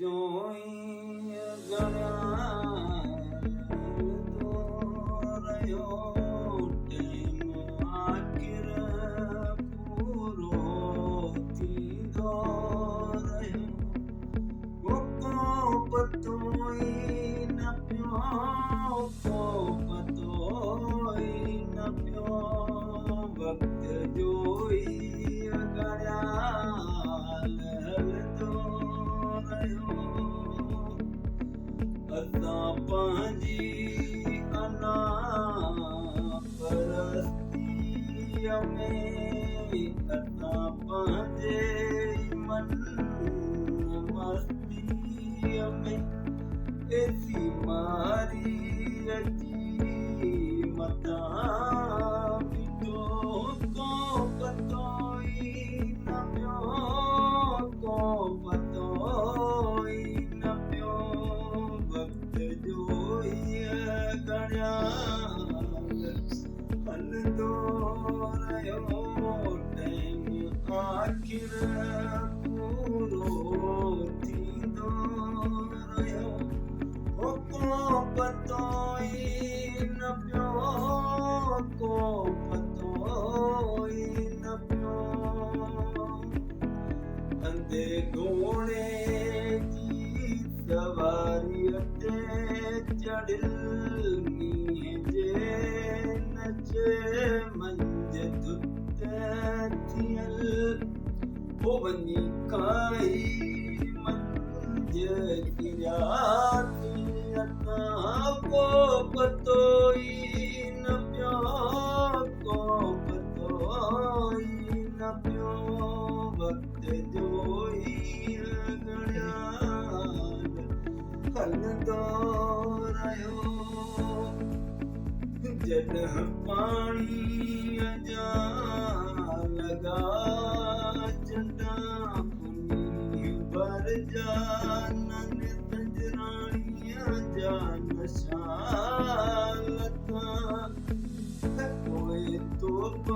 जोई तो रहियो टेम आखिर पूरो थींदो रहियो को पतो ई न पियो को पतो ई न पियो वक्त जो ई घड़ियाल हलंदो रहियो असां पंहिंजी अना परस्तीअ में असां पंहिंजे मन मस्तीअ में एसी मारी अची मथां बीठो को पतो ई न पियो को पतो ई न पियो वक्त जो ई घड़ियाल हलंदो रहियो टेम आखिर पूरो थींदो रहियो को पतो ई न पियो को पतो ई न पियो अंधे घोड़े जी सवारीअ ते चढ़िल मींहं जे नचे मंझ धुत थियल हो वञी काई मंझ किरिया को पतो ई न पियो को पतो ई न पियो वक्त जो ई घड़ियाल हलंदो रहियो जॾहिं पाणीअ जा लॻा चंडा पुनी भरजा नन पंजराणीअ जा नशा लथा पोइ तोप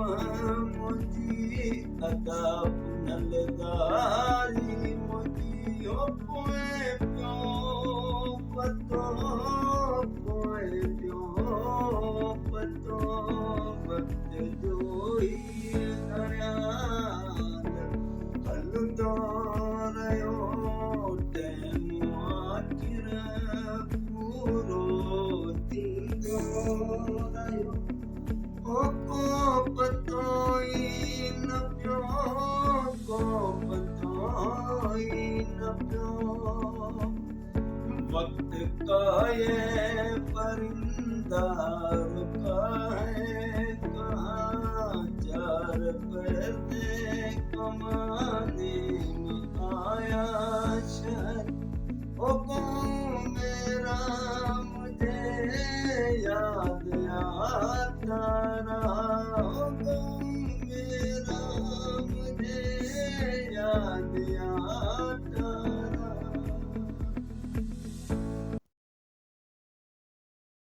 मुंहिंजी अदा पुनलदारी मुंहिंजी हो पोइ पियो पतो पोइ पियो पतो वक्त जो ई घड़ियाल हलंदो रहियो टेम आखिर पूरो थींदो रहियो को पतो ई न पियो को पतो ई न पियो वक्त का ये परिंदा रुका है